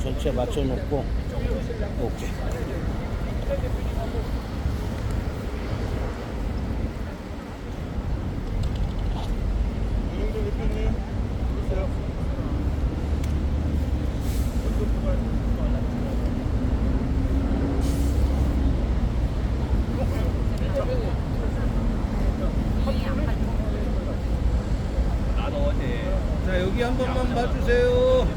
전체 맞춰놓고. 오케이. 자, 여기 한 번만 봐주세요.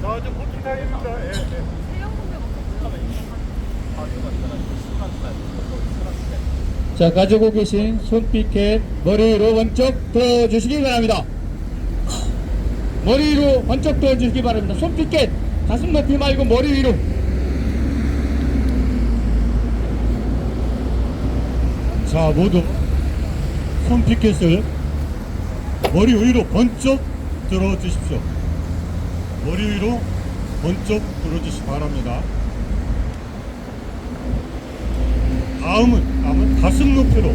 자, 좀 포팅 타임입니다. 예, 예. 자, 가지고 계신 손피켓 머리 위로 번쩍 들어주시기 바랍니다. 머리 위로 번쩍 들어주시기 바랍니다. 손피켓 가슴 높이 말고 머리 위로. 자, 모두 손피켓을 머리 위로 번쩍 들어주십시오. 머리 위로 번쩍 들어주시기 바랍니다. 다음은 가슴 높이로.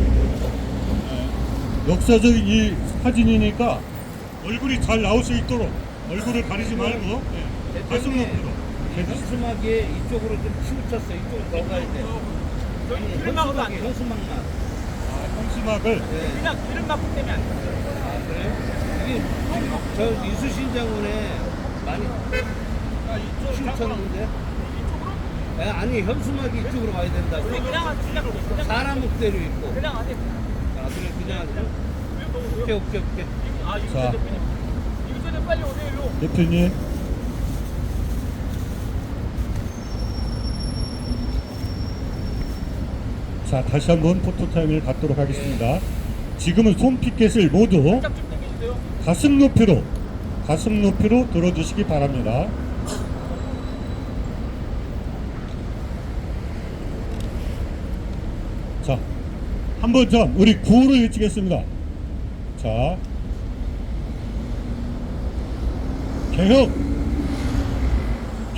역사적인 이 사진이니까 얼굴이 잘 나올 수 있도록 얼굴을 가리지 말고 가슴 높이로. 현수막에 이쪽으로 좀 치우쳤어. 이쪽으로 더 가야 돼. 아니, 기름막으로 안 돼. 현수막만. 형수막을 그냥 기름막 때문에 안 돼. 아, 그래? 이게 저 이수신 장군에 많이 치우쳤는데? 아니, 현수막이 이쪽으로 가야 된다고. 그냥 사람 목대로 있고. 그냥 안 돼. 아, 그래, 그냥 하죠? 오케이. 아, 자. 이거는 빨리 오세요. 대표님, 자, 다시 한번 포토타임을 갖도록 하겠습니다. 지금은 손피켓을 모두 좀 당겨주세요. 가슴 높이로 들어주시기 바랍니다. 자, 한번 전 우리 구호를 외치겠습니다. 자,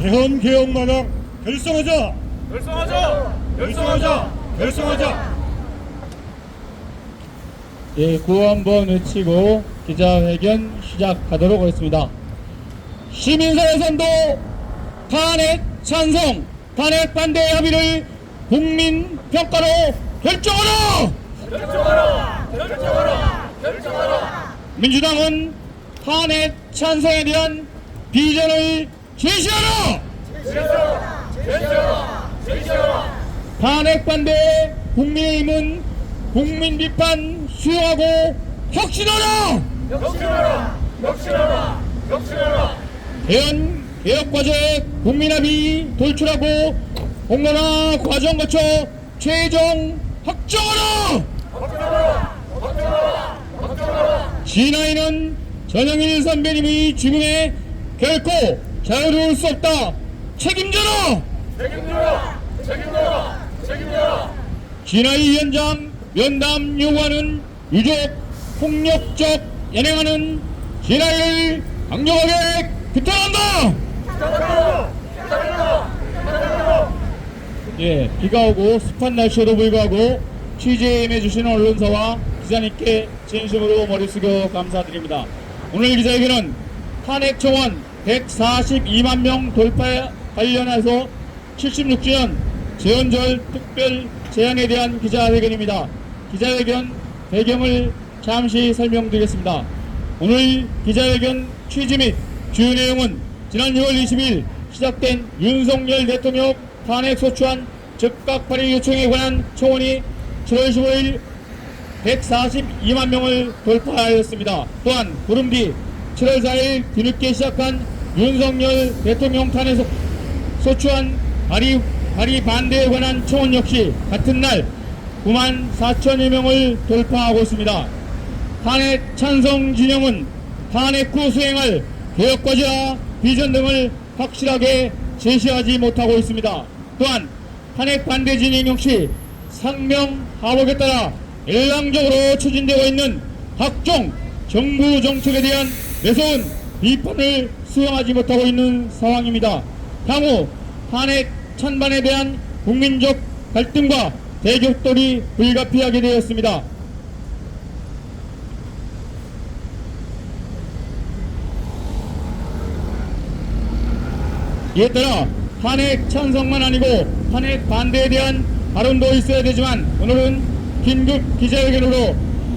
개헌마당 결성하자! 결성하자! 예, 구호 한번 외치고 기자회견 시작하도록 하겠습니다. 시민사회 선도, 탄핵 찬성, 탄핵 반대 합의를 국민 평가로 결정하라! 민주당은 탄핵 찬성에 대한 비전을 제시하라! 탄핵 반대 국민의힘은 국민 비판 수용하고 혁신하라! 대한 개혁 과제 국민합의 돌출하고 공론화 과정 거쳐 최종 확정하라! 진아이는 전영일 선배님의 죽음에 결코 자유로울 수 없다. 책임져라! 진아이 위원장 면담 요구하는 유족 폭력적 연행하는 진아이를 강력하게 규탄한다! 예, 비가 오고 습한 날씨에도 불구하고 취재에 임해주시는 언론사와 기자님께 진심으로 머리 숙여 감사드립니다. 오늘 기자회견은 탄핵 청원 142만 명 돌파 관련해서 76주년 재헌절 특별 제안에 대한 기자회견입니다. 기자회견 배경을 잠시 설명드리겠습니다. 오늘 기자회견 취지 및 주요 내용은 지난 6월 20일 시작된 윤석열 대통령 탄핵 소추안 즉각 발의 요청에 관한 청원이 7월 15일 142만 명을 돌파하였습니다. 또한 보름 뒤 7월 4일 뒤늦게 시작한 윤석열 대통령 탄핵 소추안 발의 반대에 관한 청원 역시 같은 날 9만 4천여 명을 돌파하고 있습니다. 탄핵 찬성 진영은 탄핵 후 수행할 개혁과제와 비전 등을 확실하게 제시하지 못하고 있습니다. 또한 탄핵 반대 진영 역시 상명 하복에 따라 일방적으로 추진되고 있는 각종 정부 정책에 대한 매서운 비판을 수용하지 못하고 있는 상황입니다. 향후 탄핵 찬반에 대한 국민적 갈등과 대격돌이 불가피하게 되었습니다. 이에 따라 탄핵 찬성만 아니고 탄핵 반대에 대한 발언도 있어야 되지만 오늘은 긴급 기자회견으로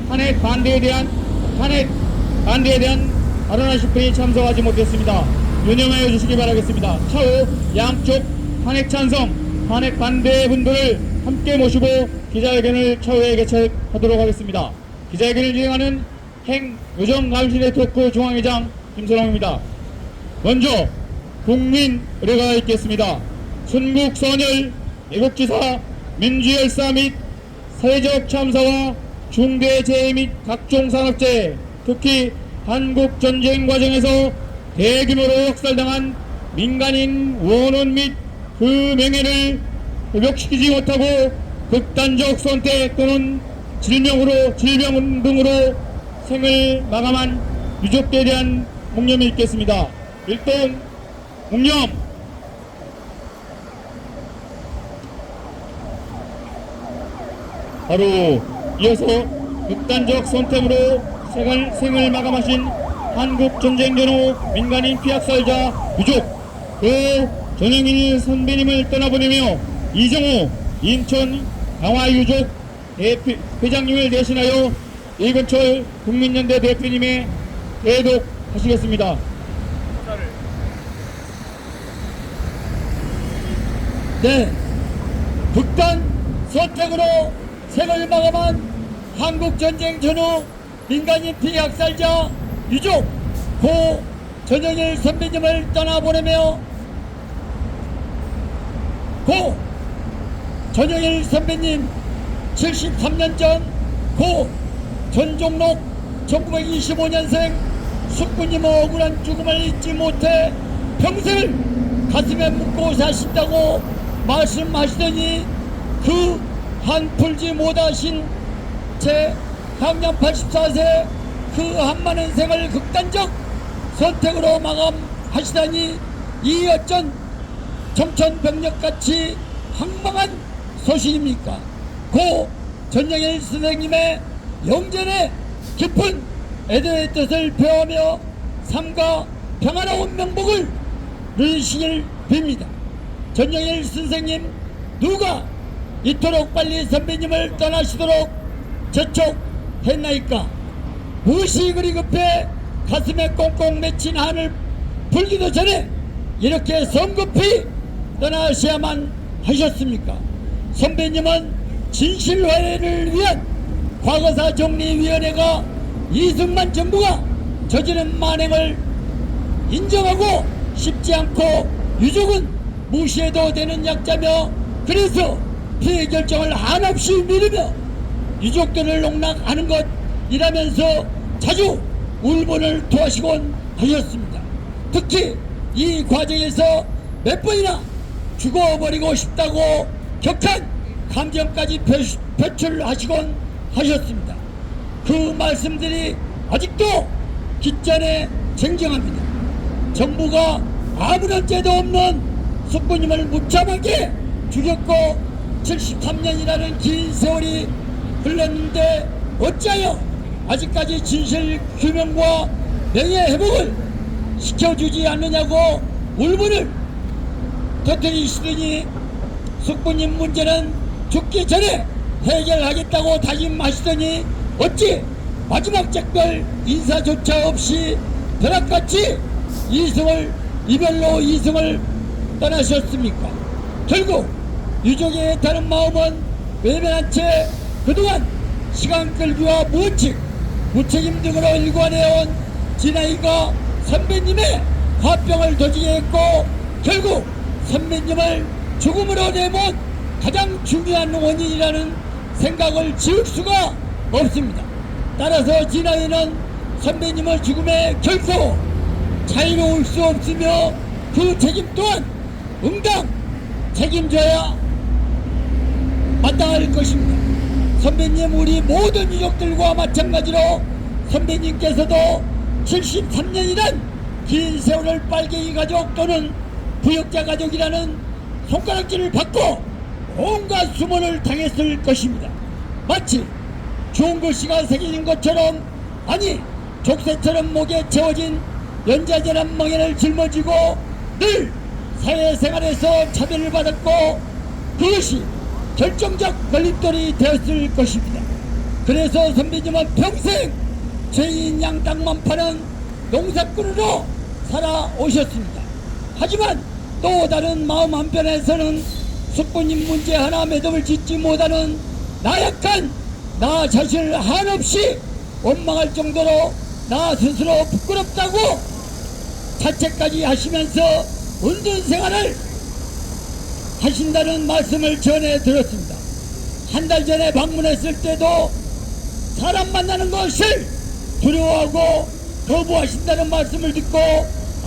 탄핵 반대에 대한 발언하실 분이 참석하지 못했습니다. 유념하여 주시기 바라겠습니다. 차후 양쪽 탄핵 찬성, 탄핵 반대 분들을 함께 모시고 기자회견을 차후에 개최하도록 하겠습니다. 기자회견을 진행하는 행요정감시네트워크 중앙회장 김선홍입니다. 먼저 국민 의뢰가 있겠습니다. 순국선열, 애국지사, 민주열사 및 사회적 참사와 중대재해 및 각종 산업재해, 특히 한국전쟁 과정에서 대규모로 학살당한 민간인 원혼 및 그 명예를 회복시키지 못하고 극단적 선택 또는 질병 등으로 생을 마감한 유족들에 대한 묵념이 있겠습니다. 일단 묵념. 바로 이어서 극단적 선택으로 생을 마감하신 한국전쟁 전후 민간인 피학살자 유족 전영일 선배님을 떠나보내며 이정호 인천 강화유족 회장님을 대신하여 이근철 국민연대 대표님의 대독하시겠습니다. 네, 극단 선택으로 생을 마감한 한국전쟁 전후 민간인 피학살자 유족 고 전영일 선배님을 떠나보내며 고 전영일 선배님 73년 전 고 전종록 1925년생 숙부님의 억울한 죽음을 잊지 못해 평생을 가슴에 묻고 사신다고 말씀하시더니 그 한풀지 못하신 채 향년 84세 그 한많은 생을 극단적 선택으로 마감하시다니 이 어쩐 정천병력같이 황망한 소식입니까? 고 전영일 선생님의 영전에 깊은 애도의 뜻을 표하며 삶과 평화로운 명복을 누리시길 빕니다. 전영일 선생님 누가 이토록 빨리 선배님을 떠나시도록 재촉했나이까? 무엇이 그리 급해 가슴에 꽁꽁 맺힌 한을 풀기도 전에 이렇게 성급히 떠나셔야만 하셨습니까? 선배님은 진실화해를 위한 과거사 정리위원회가 이승만 정부가 저지른 만행을 인정하고 싶지 않고 유족은 무시해도 되는 약자며 그래서 피해 결정을 한없이 미루며 유족들을 농락하는 것이라면서 자주 울분을 토하시곤 하셨습니다. 특히 이 과정에서 몇 번이나 죽어버리고 싶다고 격한 감정까지 표출하시곤 하셨습니다. 그 말씀들이 아직도 깃전에 쟁쟁합니다. 정부가 아무런 죄도 없는 숙부님을 무참하게 죽였고 73년이라는 긴 세월이 흘렀는데 어찌하여 아직까지 진실 규명과 명예 회복을 시켜주지 않느냐고 울분을 터뜨리시더니 숙부님 문제는 죽기 전에 해결하겠다고 다짐하시더니 어찌 마지막 작별 인사조차 없이 벼락같이 이별로 이승을 떠나셨습니까? 결국 유족의 애타는 마음은 외면한 채 그동안 시간 끌기와 무책임 등으로 일관해온 진아이가 선배님의 화병을 도지게 했고 결국 선배님을 죽음으로 내몬 가장 중요한 원인이라는 생각을 지울 수가 없습니다. 따라서 진아이는 선배님의 죽음에 결코 자유로울 수 없으며 그 책임 또한 응당 책임져야 마땅할 것입니다. 선배님 우리 모든 유족들과 마찬가지로 선배님께서도 73년이란 긴 세월을 빨갱이 가족 또는 부역자 가족이라는 손가락질을 받고 온갖 수모를 당했을 것입니다. 마치 좋은 글씨가 새겨진 것처럼 아니 족쇄처럼 목에 채워진 연자절한 멍에를 짊어지고 늘 사회생활에서 차별을 받았고 그것이 결정적 걸림돌이 되었을 것입니다. 그래서 선배님은 평생 죄인 양땅만 파는 농사꾼으로 살아오셨습니다. 하지만 또 다른 마음 한편에서는 숙부님 문제 하나 매듭을 짓지 못하는 나약한 나 자신을 한없이 원망할 정도로 나 스스로 부끄럽다고 자책까지 하시면서 운동생활을 하신다는 말씀을 전해 들었습니다. 한 달 전에 방문했을 때도 사람 만나는 것을 두려워하고 거부하신다는 말씀을 듣고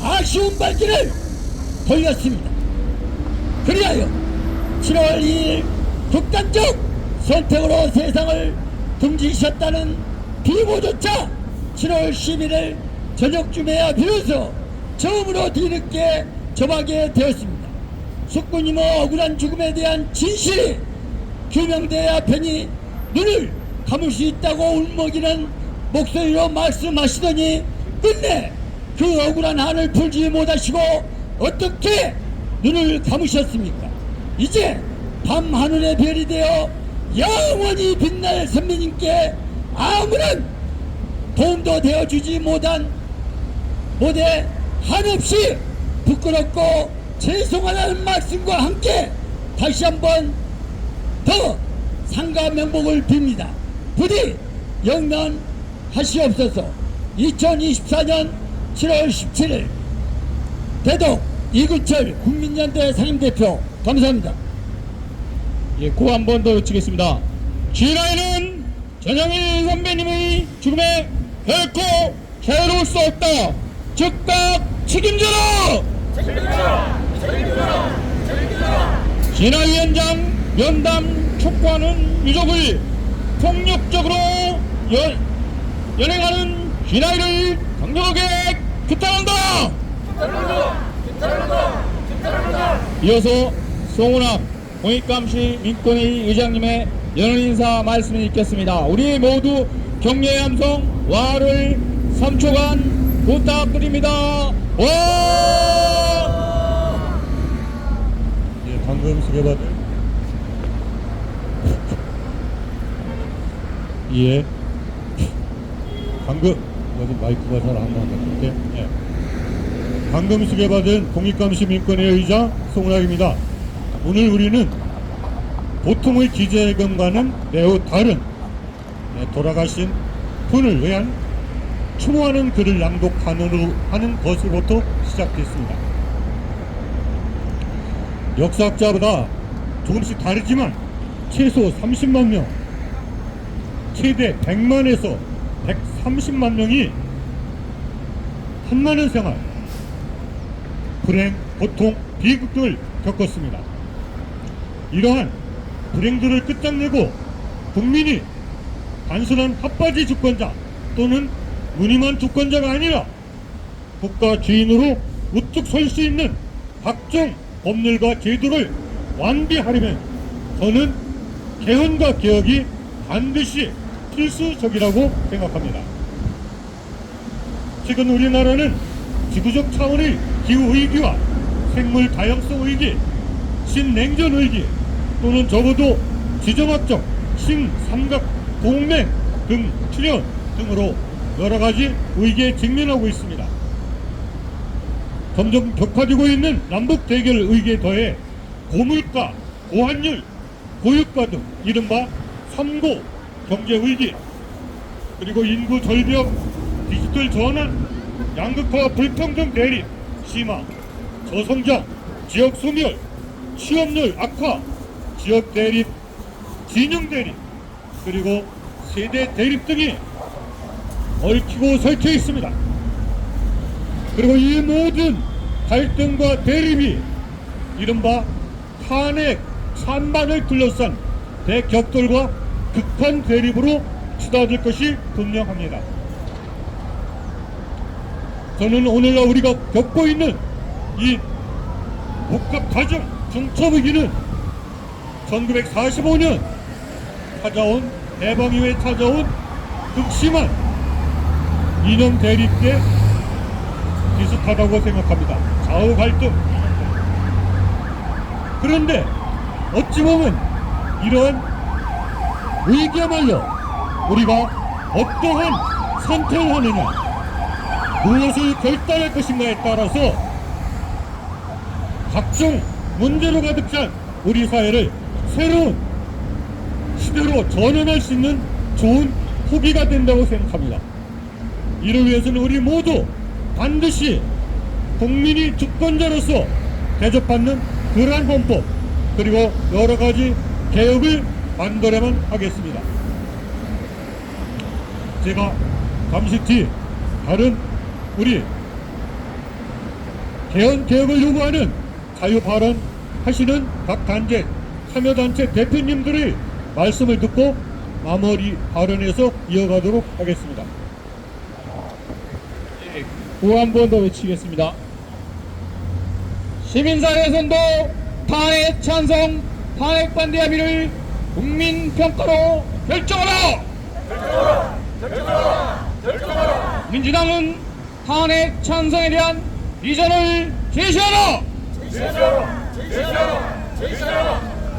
아쉬운 발길을 돌렸습니다. 그리하여 7월 2일 극단적 선택으로 세상을 등지셨다는 비보조차 7월 11일 저녁쯤에야 비로소 처음으로 뒤늦게 접하게 되었습니다. 숙부님의 억울한 죽음에 대한 진실이 규명돼야 편히 눈을 감을 수 있다고 울먹이는 목소리로 말씀하시더니 끝내 그 억울한 한을 풀지 못하시고 어떻게 눈을 감으셨습니까? 이제 밤 하늘의 별이 되어 영원히 빛날 선배님께 아무런 도움도 되어주지 못해 한없이 부끄럽고 죄송하다는 말씀과 함께 다시 한번 더 상가 명복을 빕니다. 부디 영면하시옵소서. 2024년 7월 17일 대덕 이근철 국민연대 상임대표 감사합니다. 예, 고 한 번 더 외치겠습니다. 진아이는 전영일 선배님의 죽음에 결코 자유로울 수 없다. 즉각 책임져라! 진아 위원장 면담 촉구하는 유족을 폭력적으로 연행하는 진아이를 강력하게 규탄한다! 이어서 송은학 공익감시 민권위 의장님의 연언인사 말씀을 읽겠습니다. 우리 모두 격려의 함성 와를 3초간 부탁드립니다. 와! 예, 방금 소개받은 예, 방금 어디 마이크가 잘 안 나왔는데 예. 방금 소개받은 공익감시민권회 의장 송은학입니다. 오늘 우리는 보통의 기재회견과는 매우 다른 돌아가신 분을 위한 추모하는 글을 낭독하는 것으로부터 시작됐습니다. 역사학자보다 조금씩 다르지만 최소 30만 명, 최대 100만에서 130만 명이 한많은 생활, 불행, 고통, 비극 등을 겪었습니다. 이러한 불행들을 끝장내고 국민이 단순한 핫바지 주권자 또는 무늬만 주권자가 아니라 국가 주인으로 우뚝 설 수 있는 각종 법률과 제도를 완비하려면 저는 개헌과 개혁이 반드시 필수적이라고 생각합니다. 최근 우리나라는 지구적 차원의 기후위기와 생물 다양성 위기, 신냉전 위기 또는 적어도 지정학적 신삼각 동맹 등 출현 등으로 여러가지 위기에 직면하고 있습니다. 점점 격화되고 있는 남북 대결 위기에 더해 고물가, 고환율, 고유가 등 이른바 3고 경제 위기, 그리고 인구 절벽, 디지털 전환, 양극화와 불평등 대립 심화, 저성장, 지역 소멸, 취업률 악화, 지역 대립, 진영 대립, 그리고 세대 대립 등이 얽히고 설켜 있습니다. 그리고 이 모든 갈등과 대립이 이른바 탄핵, 찬반을 둘러싼 대격돌과 극한 대립으로 치닫을 것이 분명합니다. 저는 오늘날 우리가 겪고 있는 이 복합 가정 중첩 위기는 1945년 찾아온 해방 이후에 찾아온 극심한 이념 대립 때 비슷하다고 생각합니다. 좌우 갈등, 그런데 어찌 보면 이러한 위기야말로 우리가 어떠한 선택을 하느냐, 무엇을 결단할 것인가에 따라서 각종 문제로 가득 찬 우리 사회를 새로운 시대로 전환할 수 있는 좋은 후기가 된다고 생각합니다. 이를 위해서는 우리 모두 반드시 국민이 주권자로서 대접받는 그러한 헌법, 그리고 여러 가지 개혁을 만들어야만 하겠습니다. 제가 잠시 뒤 다른 우리 개혁을 요구하는 자유 발언하시는 각 단체, 참여단체 대표님들의 말씀을 듣고 마무리 발언에서 이어가도록 하겠습니다. 구호 한 번 더 외치겠습니다. 시민사회에서도 탄핵 찬성, 탄핵 반대 합의를 국민평가로 결정하라! 민주당은 탄핵 찬성에 대한 비전을 제시하라!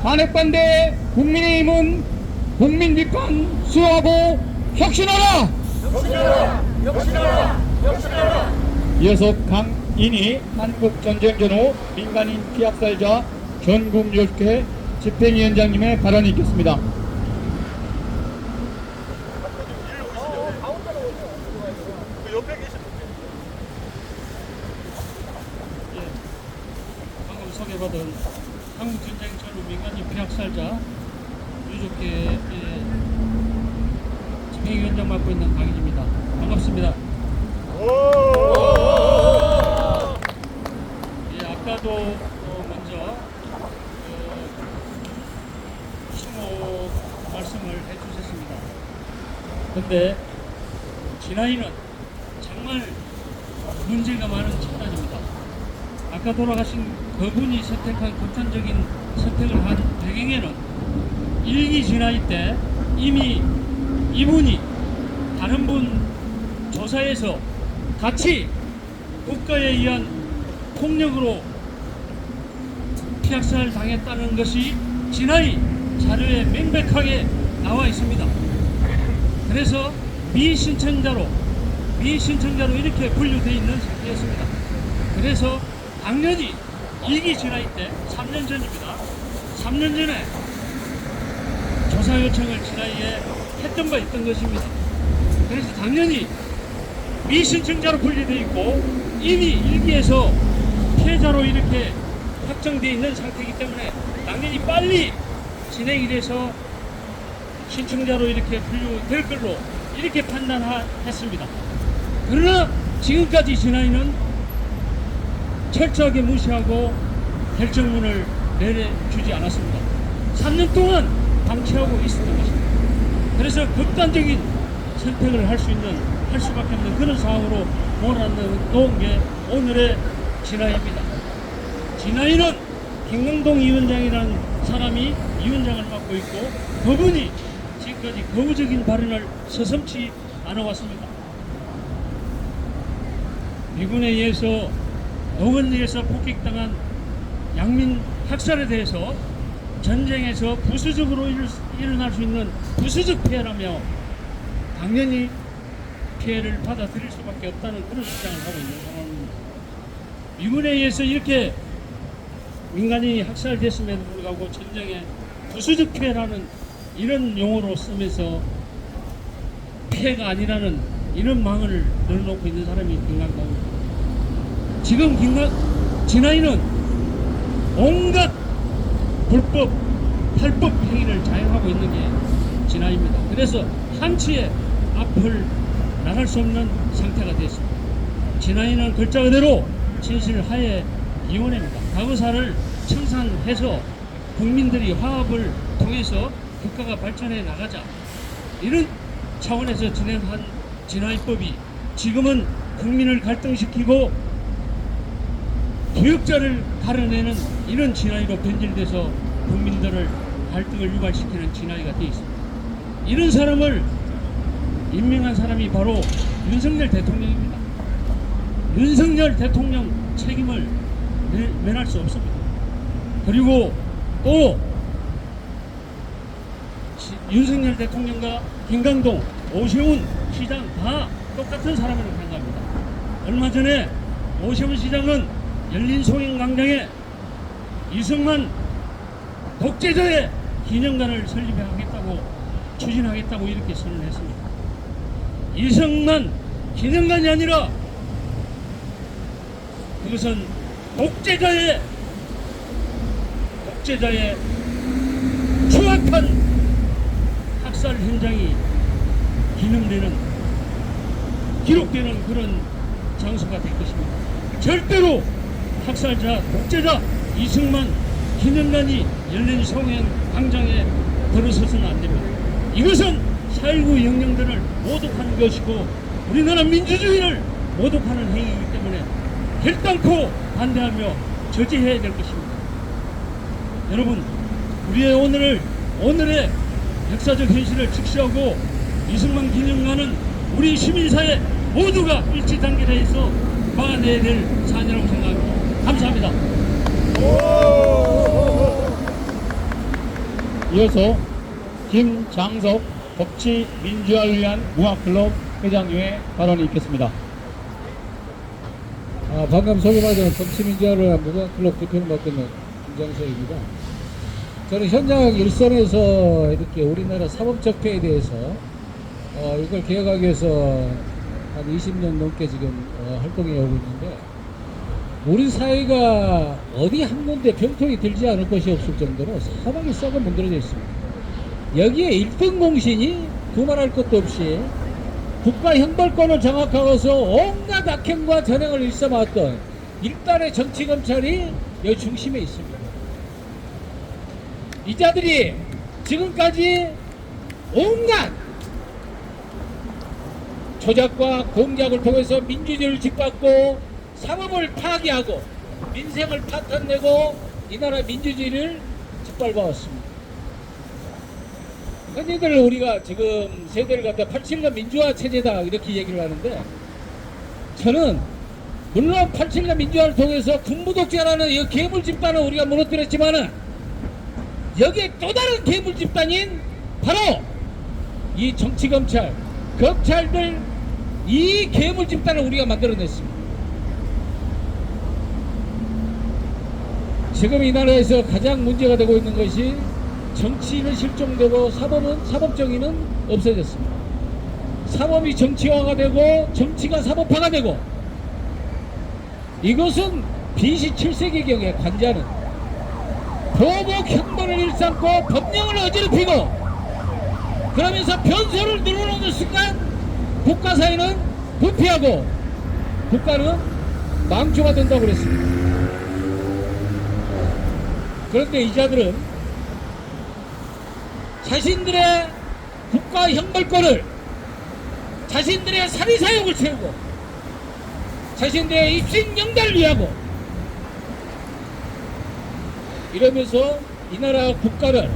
탄핵 반대 국민의힘은 국민비판 수용하고 혁신하라! 이어서 강인희 한국전쟁 전후 민간인 피학살자 전국연합회 집행위원장님의 발언이 있겠습니다. 방금 소개받은 한국전쟁 전후 민간인 피학살자 유족회 집행위원장 맡고 있는 강인입니다. 반갑습니다. 예, 아까도 먼저 수모 말씀을 해주셨습니다. 근데 진아이는 정말 문제가 많은 집단입니다. 아까 돌아가신 그분이 선택한 극단적인 선택을 한 배경에는 일기 진아이 때 이미 이분이 다른 분 조사에서 같이 국가에 의한 폭력으로 피학살 당했다는 것이 진아이 자료에 명백하게 나와 있습니다. 그래서 미신청자로 이렇게 분류되어 있는 상태였습니다. 그래서 당연히 이기 진아이 때 3년 전입니다. 3년 전에 조사 요청을 진아이에 했던 바 있던 것입니다. 그래서 당연히 미신청자로 분류되어 있고 이미 일기에서 피해자로 이렇게 확정되어 있는 상태이기 때문에 당연히 빨리 진행이 돼서 신청자로 이렇게 분류될 걸로 이렇게 판단했습니다. 그러나 지금까지 진아이는 철저하게 무시하고 결정문을 내려주지 않았습니다. 3년 동안 방치하고 있었던 것입니다. 그래서 극단적인 선택을 할 수밖에 없는 그런 상황으로 몰아넣은 게 오늘의 진아이입니다. 진아이는 김강동 위원장이라는 사람이 위원장을 맡고 있고 그분이 지금까지 거부적인 발언을 서슴지 않아왔습니다. 미군에 의해서 노원리에서 폭격당한 양민 학살에 대해서 전쟁에서 부수적으로 일어날 수 있는 부수적 피해라며 당연히 피해를 받아들일 수밖에 없다는 그런 주장을 하고 있는 상황입니다. 미군에 의해서 이렇게 민간인이 학살됐음에도 불구하고 전쟁에 부수적 피해라는 이런 용어로 쓰면서 피해가 아니라는 이런 망을 늘어놓고 있는 사람이 김강동입니다. 지금 진아이는 온갖 불법, 탈법 행위를 자행하고 있는 게 진아이입니다. 그래서 한치의 앞을 나갈 수 없는 상태가 됐습니다. 진아이는 글자 그대로 진실하에 이혼입니다. 과거사를 청산해서 국민들이 화합을 통해서 국가가 발전해 나가자 이런 차원에서 진행한 진아이법이 지금은 국민을 갈등시키고 교육자를 가려내는 이런 진아이로 변질돼서 국민들을 갈등을 유발시키는 진아이가 되어 있습니다. 이런 사람을 임명한 사람이 바로 윤석열 대통령입니다. 윤석열 대통령 책임을 면할 수 없습니다. 그리고 또 윤석열 대통령과 김강동, 오세훈 시장 다 똑같은 사람으로 생각합니다. 얼마 전에 오세훈 시장은 열린 소행광장에 이승만 독재자의 기념관을 설립하겠다고 추진하겠다고 이렇게 선언했습니다. 이승만 기념관이 아니라 그것은 독재자의 추악한 학살 현장이 기록되는 그런 장소가 될 것입니다. 절대로 학살자, 독재자 이승만 기념관이 열린 송행 광장에 들어서서는 안 됩니다. 이것은 4.19 영령들을 모독하는 것이고 우리나라 민주주의를 모독하는 행위이기 때문에 결단코 반대하며 저지해야 될 것입니다. 여러분, 우리의 오늘의 역사적 현실을 직시하고 이승만 기념관은 우리 시민사회 모두가 일치 단결해서 막아내야 될 사안이라고 생각합니다. 감사합니다. 이어서 김장석 법치 민주화를 위한 무학클럽 회장님의 발언이 있겠습니다. 방금 소개받은 법치민주화를 위한 무학클럽 대표를 맡고 있는 김장석입니다. 저는 현장 일선에서 이렇게 우리나라 사법적폐에 대해서 이걸 개혁하기 위해서 한 20년 넘게 지금 활동해 오고 있는데 우리 사회가 어디 한 군데 병통이 들지 않을 것이 없을 정도로 사방이 썩어 문드러져 있습니다. 여기에 1등 공신이 두말할 것도 없이 국가 형벌권을 장악하고서 온갖 악행과 전행을 일삼았던 일단의 정치검찰이 여기 중심에 있습니다. 이 자들이 지금까지 온갖 조작과 공작을 통해서 민주주의를 짓밟고 사법을 파괴하고 민생을 파탄내고 이 나라 민주주의를 짓밟아왔습니다. 흔히들 우리가 지금 세대를 갖다 87년 민주화 체제다 이렇게 얘기를 하는데 저는 물론 87년 민주화를 통해서 군부독재라는 이 괴물 집단을 우리가 무너뜨렸지만은 여기에 또 다른 괴물 집단인 바로 이 정치검찰, 검찰들 이 괴물 집단을 우리가 만들어냈습니다. 지금 이 나라에서 가장 문제가 되고 있는 것이 정치인은 실종되고 사법정의는 없어졌습니다. 사법이 정치화가 되고 정치가 사법화가 되고 이것은 BC 7세기경의 관자는 보복 형벌을 일삼고 법령을 어지럽히고 그러면서 변소를 늘어놓는 순간 국가사회는 부패하고 국가는 망초가 된다고 그랬습니다. 그런데 이 자들은 자신들의 국가 형벌권을 자신들의 사리사욕을 채우고 자신들의 입신영달을 위하고 이러면서 이 나라 국가를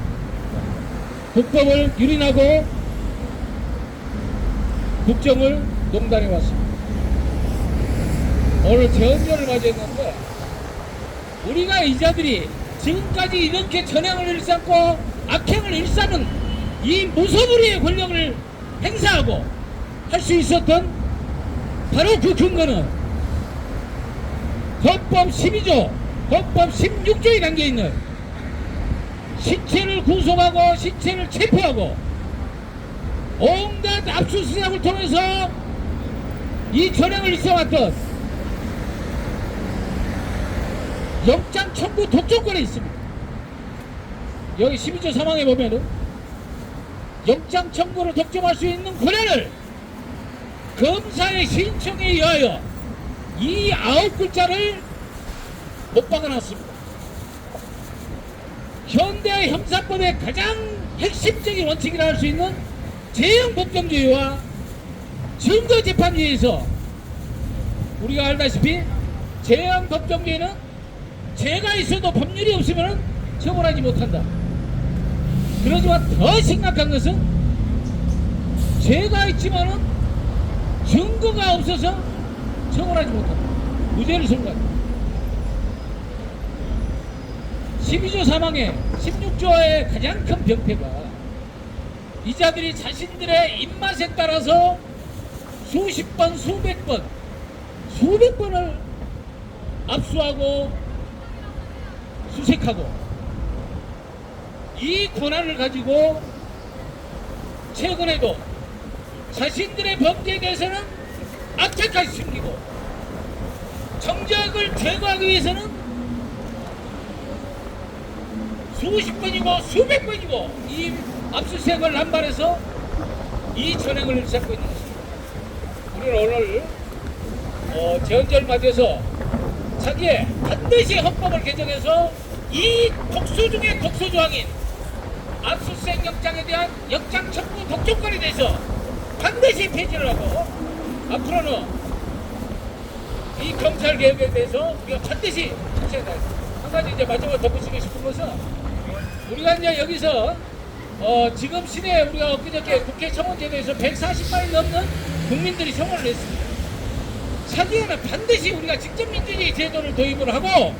국법을 유린하고 국정을 농단해 왔습니다. 오늘 대헌절을 맞이했는데 우리가 이 자들이 지금까지 이렇게 전행을 일삼고 악행을 일삼은 이 무소불위의 권력을 행사하고 할 수 있었던 바로 그 근거는 헌법 12조, 헌법 16조에 담겨있는 시체를 구속하고 시체를 체포하고 온갖 압수수색을 통해서 이 전행을 일삼았던 영장 청구 독점권에 있습니다. 여기 12조 3항에 보면은 영장 청구를 독점할 수 있는 권한을 검사의 신청에 의하여 이 9글자를 못 박아놨습니다. 현대 형사법의 가장 핵심적인 원칙이라 할 수 있는 재형법정주의와 증거재판주의에서 우리가 알다시피 재형법정주의는 죄가 있어도 법률이 없으면 처벌하지 못한다. 그러지만 더 심각한 것은 죄가 있지만은 증거가 없어서 처벌하지 못한다. 무죄를 선고한다. 12조 사망의 16조의 가장 큰 병폐가 이자들이 자신들의 입맛에 따라서 수십 번, 수백 번을 압수하고 수색하고 이 권한을 가지고 최근에도 자신들의 범죄에 대해서는 악착같이 숨기고 정적을 제거하기 위해서는 수십 번이고 수백 번이고 이 압수수색을 남발해서 이 전횡을 일삼고 있는 것입니다. 우리는 오늘 제헌절 맞아서 자기의 반드시 헌법을 개정해서 이 독소 중에 독소 조항인 압수수색 영장에 대한 영장 청구 독점권에 대해서 반드시 폐지를 하고 앞으로는 이 검찰 개혁에 대해서 우리가 반드시 실천해야 됩니다. 한 가지 이제 마지막으로 덧붙이고 싶은 것은 우리가 이제 여기서 지금 시내에 우리가 엊그저께 국회 청원제도에서 140만이 넘는 국민들이 청원을 했습니다. 차기에는 반드시 우리가 직접민주주의 제도를 도입을 하고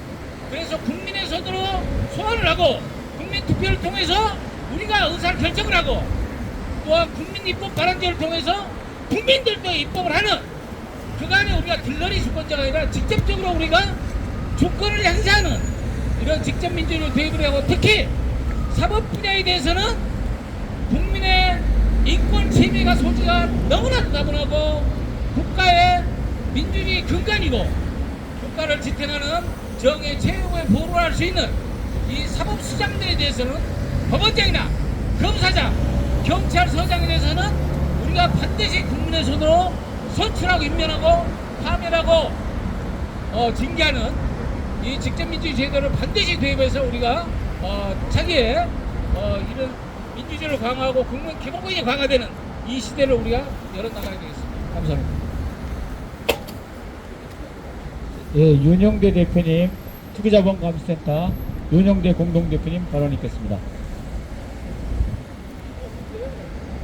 그래서 국민의 손으로 소환을 하고 국민 투표를 통해서 우리가 의사를 결정을 하고 또한 국민 입법 발언제를 통해서 국민들도 입법을 하는 그간에 우리가 들러리 주권자가 아니라 직접적으로 우리가 주권을 행사하는 이런 직접민주주의를 도입을 하고 특히 사법 분야에 대해서는 국민의 인권 침해가 소지가 너무나도 다분하고 국가의 민주주의 근간이고 국가를 지탱하는 정의 최후의 보호를 할 수 있는 이 사법수장들에 대해서는 법원장이나 검사장, 경찰서장에 대해서는 우리가 반드시 국민의 손으로 선출하고 임명하고 파면하고 징계하는 이 직접민주주의 제도를 반드시 도입해서 우리가 차기에 이런 민주주의를 강화하고 국민 기본권이 강화되는 이 시대를 우리가 열어나가야 되겠습니다. 감사합니다. 예, 윤영대 대표님, 투기자본감시센터 윤영대 공동대표님 발언 있겠습니다.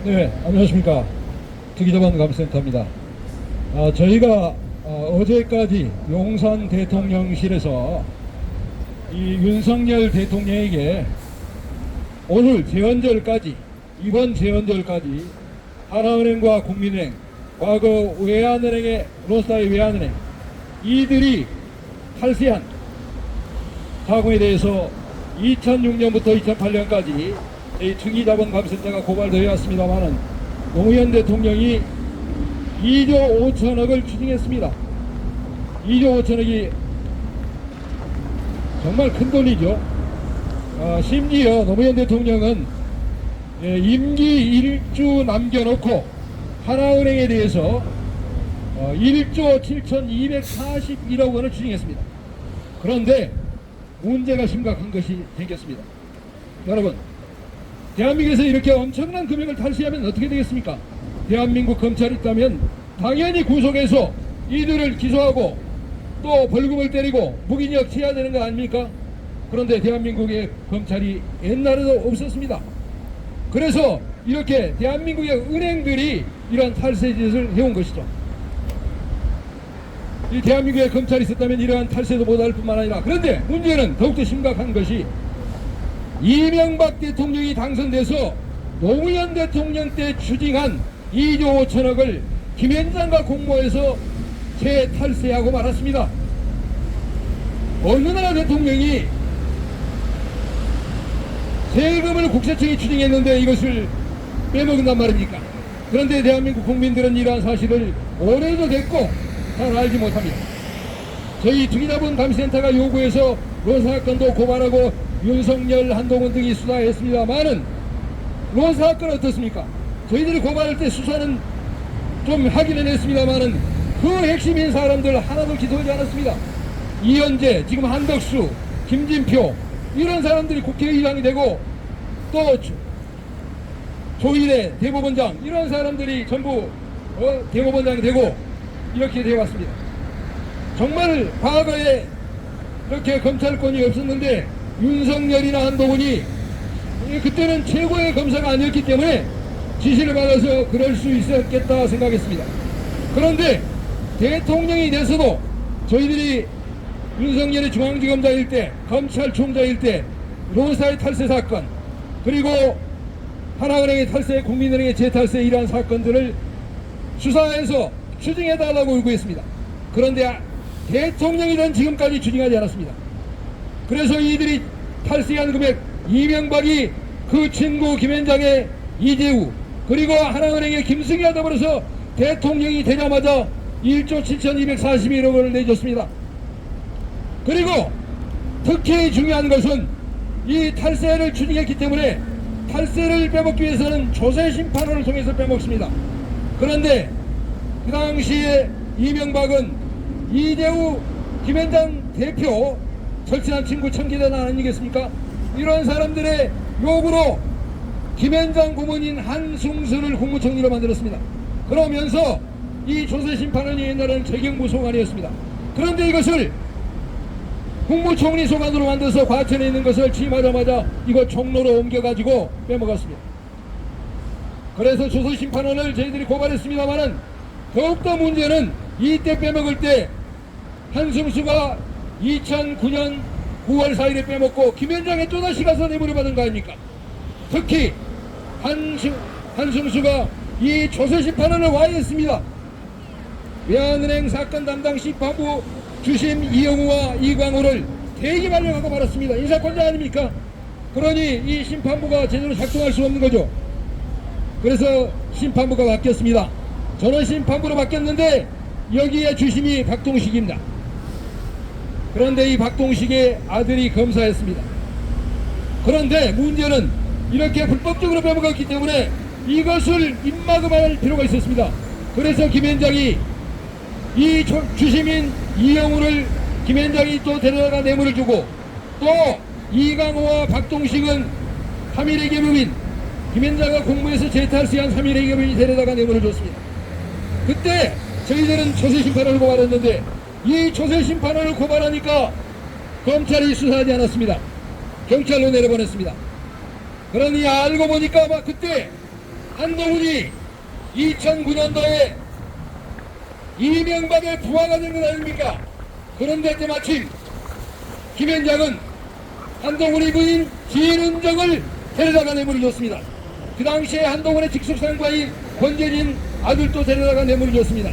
네, 안녕하십니까. 투기자본감시센터입니다. 저희가 어제까지 용산 대통령실에서 이 윤석열 대통령에게 오늘 제헌절까지, 이번 제헌절까지 하나은행과 국민은행, 과거 외환은행의 론스타의 외환은행 이들이 탈세한 자금에 대해서 2006년부터 2008년까지 저희 투기자본감시센터가 고발되어 왔습니다만은 노무현 대통령이 2조 5천억을 추징했습니다. 2조 5천억이 정말 큰 돈이죠. 심지어 노무현 대통령은 임기 1주 남겨놓고 하나은행에 대해서 1조 7,241억 원을 추징했습니다. 그런데 문제가 심각한 것이 생겼습니다. 여러분, 대한민국에서 이렇게 엄청난 금액을 탈세하면 어떻게 되겠습니까? 대한민국 검찰이 있다면 당연히 구속해서 이들을 기소하고 또 벌금을 때리고 무기징역 해야 되는 거 아닙니까? 그런데 대한민국의 검찰이 옛날에도 없었습니다. 그래서 이렇게 대한민국의 은행들이 이런 탈세 짓을 해온 것이죠. 이 대한민국에 검찰이 있었다면 이러한 탈세도 못할 뿐만 아니라, 그런데 문제는 더욱더 심각한 것이 이명박 대통령이 당선돼서 노무현 대통령 때 추징한 2조 5천억을 김현장과 공모해서 재탈세하고 말았습니다. 어느 나라 대통령이 세금을 국세청이 추징했는데 이것을 빼먹는단 말입니까? 그런데 대한민국 국민들은 이러한 사실을 오래도 됐고 잘 알지 못합니다. 저희 투기자본감시센터가 요구해서 론사건도 고발하고 윤석열, 한동훈 등이 수사했습니다만은 론사건 어떻습니까? 저희들이 고발할 때 수사는 좀 하기는 했습니다만은 그 핵심인 사람들 하나도 기소하지 않았습니다. 이현재, 지금 한덕수, 김진표 이런 사람들이 국회의장이 되고 또 조일의 대법원장 이런 사람들이 전부 대법원장이 되고 이렇게 되어 왔습니다. 정말 과거에 이렇게 검찰권이 없었는데 윤석열이나 한동훈이 그때는 최고의 검사가 아니었기 때문에 지시를 받아서 그럴 수 있었겠다 생각했습니다. 그런데 대통령이 돼서도 저희들이 윤석열이 중앙지검장일 때, 검찰총장일 때 로사의 탈세 사건, 그리고 하나은행의 탈세, 국민은행의 재탈세 이러한 사건들을 수사해서 추징해달라고 요구했습니다. 그런데 대통령이 된 지금까지 추징하지 않았습니다. 그래서 이들이 탈세한 금액, 이명박이 그 친구 김현장의 이재우, 그리고 하나은행의 김승희와 더불어서 대통령이 되자마자 1조 7,241억 원을 내줬습니다. 그리고 특히 중요한 것은 이 탈세를 추징했기 때문에 탈세를 빼먹기 위해서는 조세심판원을 통해서 빼먹습니다. 그런데 그 당시에 이명박은 이재우 김현장 대표 절친한 친구 청계단 아니겠습니까? 이런 사람들의 요구로 김현장 고문인 한승수를 국무총리로 만들었습니다. 그러면서 이 조세심판원이 옛날에는 재경부 소관이었습니다. 그런데 이것을 국무총리 소관으로 만들어서 과천에 있는 것을 취임하자마자 이거 종로로 옮겨가지고 빼먹었습니다. 그래서 조세심판원을 저희들이 고발했습니다마는 더욱더 문제는 이때 빼먹을 때 한승수가 2009년 9월 4일에 빼먹고 김현장에 또다시 가서 뇌물을 받은 거 아닙니까? 특히 한승수가 이 조세심판원을 와해했습니다. 외환은행 사건 담당 심판부 주심 이영우와 이광호를 대기 발령하고 말았습니다. 인사권자 아닙니까? 그러니 이 심판부가 제대로 작동할 수 없는 거죠. 그래서 심판부가 바뀌었습니다. 저는 심판부로 바뀌었는데 여기에 주심이 박동식입니다. 그런데 이 박동식의 아들이 검사였습니다. 그런데 문제는 이렇게 불법적으로 빼먹었기 때문에 이것을 입막음할 필요가 있었습니다. 그래서 김현장이 이 주심인 이영우를 김현장이 또 데려다가 뇌물을 주고, 또 이강호와 박동식은 3일의 계급인 김현장과 공무에서 재탈세한 3일의 계급인이 데려다가 뇌물을 줬습니다. 그때 저희들은 조세심판원을 고발했는데 이 조세심판원을 고발하니까 검찰이 수사하지 않았습니다. 경찰로 내려보냈습니다. 그러니 알고 보니까 막 그때 한동훈이 2009년도에 이명박의 부하가 된 것 아닙니까? 그런데 때마침 김현장은 한동훈의 부인 진은정을 데려다가 뇌물을 줬습니다. 그 당시에 한동훈의 직속상과인 권재진 아들도 데려다가 뇌물을 줬습니다.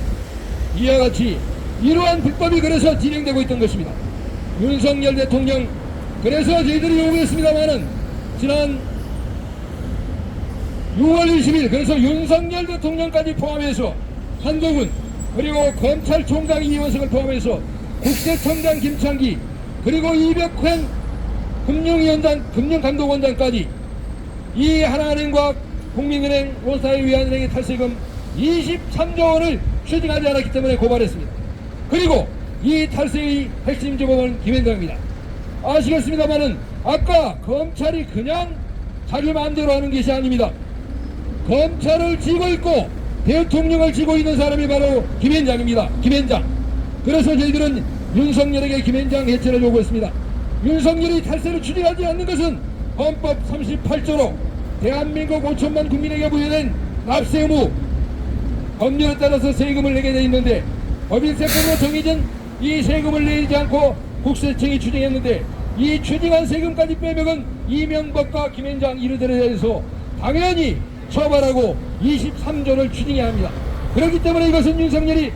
이와 같이 이러한 불법이 그래서 진행되고 있던 것입니다. 윤석열 대통령, 그래서 저희들이 요구했습니다마는 지난 6월 20일 그래서 윤석열 대통령까지 포함해서 한동훈, 그리고 검찰총장 이원석을 포함해서 국세청장 김창기, 그리고 이백환 금융감독원장까지 이 하나은행과 국민은행, 원사의 외환은행의 탈세금 23조 원을 추징하지 않았기 때문에 고발했습니다. 그리고 이 탈세의 핵심 주범은 김현장입니다. 아시겠습니다마는 아까 검찰이 그냥 자기 마음대로 하는 것이 아닙니다. 검찰을 쥐고 있고 대통령을 쥐고 있는 사람이 바로 김현장입니다. 김현장. 그래서 저희들은 윤석열에게 김현장 해체를 요구했습니다. 윤석열이 탈세를 추진하지 않는 것은 헌법 38조로 대한민국 5천만 국민에게 부여된 납세 의무, 법률에 따라서 세금을 내게 돼 있는데 법인세법으로 정해진 이 세금을 내지 않고 국세청이 추징했는데 이 추징한 세금까지 빼먹은 이명박과 김현장 이르들에 대해서 당연히 처벌하고 23조를 추징해야 합니다. 그렇기 때문에 이것은 윤석열이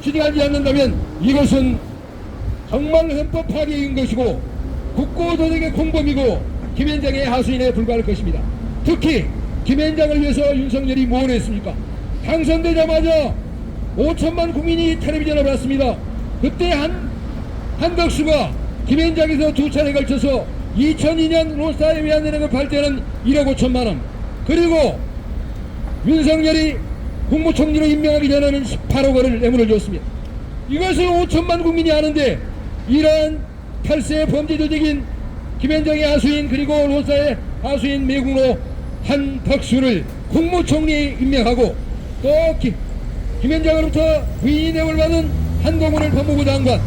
추징하지 않는다면 이것은 정말 헌법 파괴인 것이고 국고조직의 공범이고 김현장의 하수인에 불과할 것입니다. 특히 김현장을 위해서 윤석열이 뭘 했습니까? 당선되자마자 5천만 국민이 텔레비전을 봤습니다. 그때 한덕수가 김현장에서 두 차례에 걸쳐서 2002년 로스타에 외환은행을 팔 때는 1억 5천만 원, 그리고 윤석열이 국무총리로 임명하기 전에는 18억 원을 뇌물을 줬습니다. 이것을 5천만 국민이 아는데 이러한 탈세 범죄 조직인 김현장의 하수인, 그리고 로사의 하수인 매국노 한덕수를 국무총리에 임명하고 또 김현장으로부터 부인이 뇌물을 받은 한동훈을 법무부 장관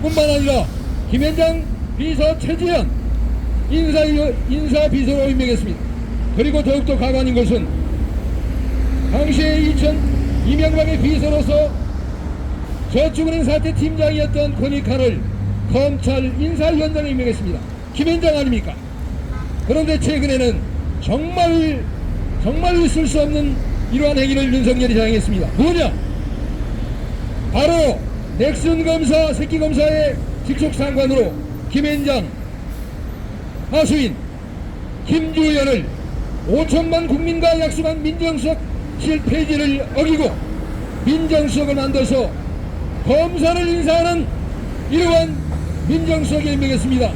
뿐만 아니라 김현장 비서 최지현 인사비서로 임명했습니다. 그리고 더욱더 가관인 것은 당시에 이명박의 비서로서 저축은행 사태 팀장이었던 권익환을 검찰 인사위원장에 임명했습니다. 김현장 아닙니까? 그런데 최근에는 정말 있을 수 없는 이러한 행위를 윤석열이 자행했습니다. 뭐냐? 바로 넥슨 검사, 새끼 검사의 직속 상관으로 김현장, 하수인, 김주연을 5천만 국민과 약속한 민정수석 실폐지를 어기고 민정수석을 만들어서 검사를 인사하는 이러한 민정수석에 임명했습니다.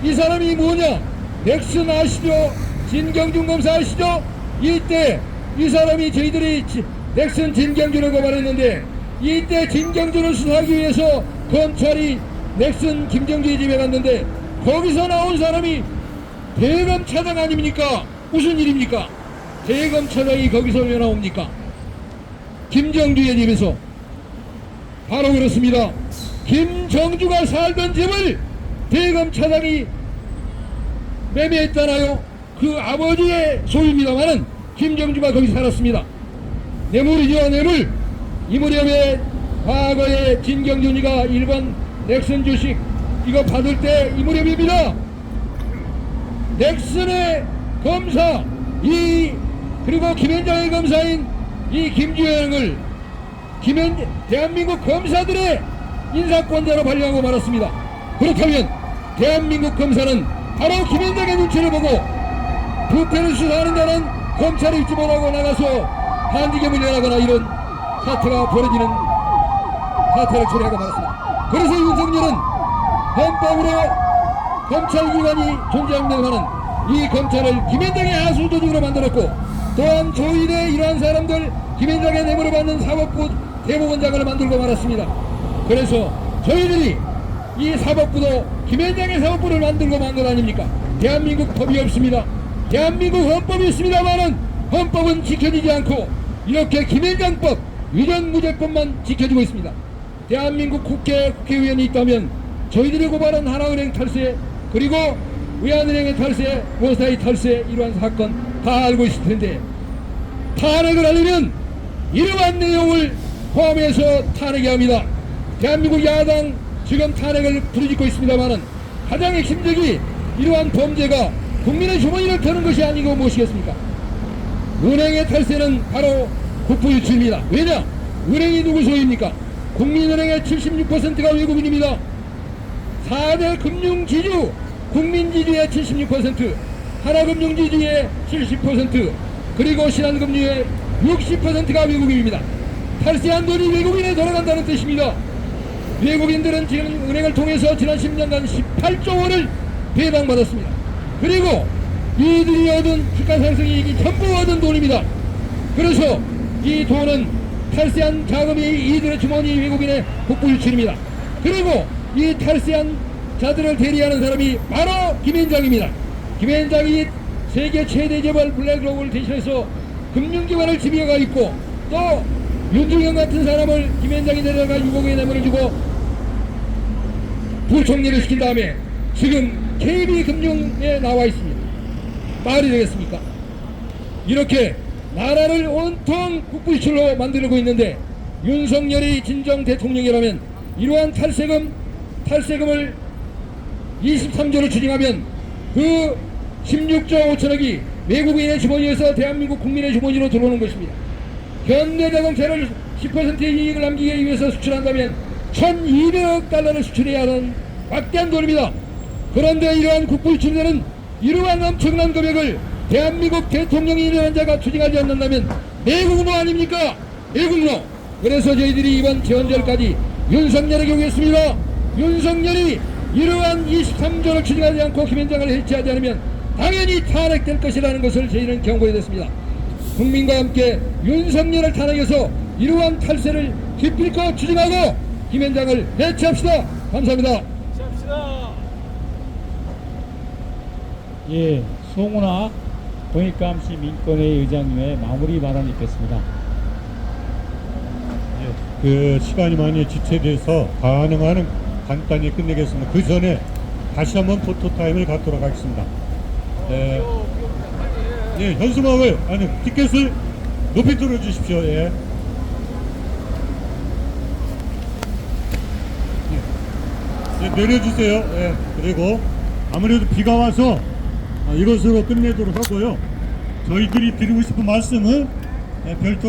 이 사람이 뭐냐? 넥슨 아시죠? 진경준 검사 아시죠? 이때 이 사람이 저희들이 넥슨 진경준을 고발했는데 이때 진경준을 수사하기 위해서 검찰이 넥슨 김정주의 집에 갔는데 거기서 나온 사람이 대검 차장 아닙니까? 무슨 일입니까? 대검 차장이 거기서 왜 나옵니까? 김정주의 집에서. 바로 그렇습니다. 김정주가 살던 집을 대검 차장이 매매했잖아요. 그 아버지의 소유입니다만은 김정주가 거기 살았습니다. 뇌물이죠, 뇌물. 이 무렵에 과거에 진경준이가 일본 넥슨 주식 이거 받을 때 이 무렵입니다. 넥슨의 검사 그리고 김현장의 검사인 이 김주영을 대한민국 검사들의 인사권자로 발령하고 말았습니다. 그렇다면 대한민국 검사는 바로 김현장의 눈치를 보고 부패를 수사하는 데는 검찰을 잊지 못하고 나가서 한지겸을 내라거나 이런 사태가 벌어지는 사태를 초래하고 말았습니다. 그래서 윤석열은 헌법으로 검찰기관이 존재합니다마는 이 검찰을 김현장의 하수 조직으로 만들었고 또한 조인의 이러한 사람들 김현장의 뇌물을 받는 사법부 대법원장을 만들고 말았습니다. 그래서 저희들이 이 사법부도 김현장의 사법부를 만들고 만 것 아닙니까? 대한민국 법이 없습니다. 대한민국 헌법이 있습니다만은 헌법은 지켜지지 않고 이렇게 김현장법 위전무죄법만 지켜지고 있습니다. 대한민국 국회의원이 있다면 저희들이 고발한 하나은행 탈세 그리고 외환은행의 탈세, 모사의 탈세 이러한 사건 다 알고 있을 텐데 탄핵을 하려면 이러한 내용을 포함해서 탄핵해야 합니다. 대한민국 야당 지금 탄핵을 부르짖고 있습니다만은 가장 핵심적이 이러한 범죄가 국민의 주머니를 터는 것이 아니고 무엇이겠습니까? 은행의 탈세는 바로 국부 유치입니다. 왜냐? 은행이 누구 소유입니까? 국민은행의 76%가 외국인입니다. 4대 금융지주 국민지주의 76%, 하나금융지주의 70%, 그리고 신한금융의 60%가 외국인입니다. 탈세한 돈이 외국인에 돌아간다는 뜻입니다. 외국인들은 지금 은행을 통해서 지난 10년간 18조 원을 배당받았습니다. 그리고 이들이 얻은 주가상승 이익이 전부 얻은 돈입니다. 그래서 이 돈은 탈세한 자금이 이들의 주머니 외국인의 국부 유출입니다. 그리고 이 탈세한 자들을 대리하는 사람이 바로 김현장입니다. 김현장이 세계 최대 재벌 블랙록을 대신해서 금융기관을 지배가 있고 또 윤중현 같은 사람을 김현장이 데려가 6억의 뇌물을 주고 부총리를 시킨 다음에 지금 KB금융에 나와 있습니다. 말이 되겠습니까? 이렇게 나라를 온통 국부유출로 만들고 있는데 윤석열이 진정 대통령이라면 이러한 탈세금을 23조를 추징하면 그 16조 5천억이 외국인의 주머니에서 대한민국 국민의 주머니로 들어오는 것입니다. 현대자동차를 10%의 이익을 남기기 위해서 수출한다면 1200억 달러를 수출해야 하는 막대한 돈입니다. 그런데 이러한 국부유출되는 이러한 엄청난 금액을 대한민국 대통령이 이러한 자가 추징하지 않는다면 내국노 아닙니까? 내국노. 그래서 저희들이 이번 지원절까지 윤석열에게 오겠습니다. 윤석열이 이러한 23조를 추징하지 않고 김현장을 해체하지 않으면 당연히 탄핵될 것이라는 것을 저희는 경고해드렸습니다. 국민과 함께 윤석열을 탄핵해서 이러한 탈세를 기필코 추징하고 김현장을 해체합시다. 감사합니다. 시작합시다. 예, 송은아 동익감시 민권회 의장님의 마무리 발언이 있겠습니다. 그 시간이 많이 지체돼서 가능한 한 간단히 끝내겠습니다. 그 전에 다시 한번 포토타임을 갖도록 하겠습니다. 예, 현수막을 티켓을 높이 들어주십시오. 예. 네, 내려주세요. 예, 그리고 아무래도 비가 와서 이것으로 끝내도록 하고요. 저희들이 드리고 싶은 말씀은 별도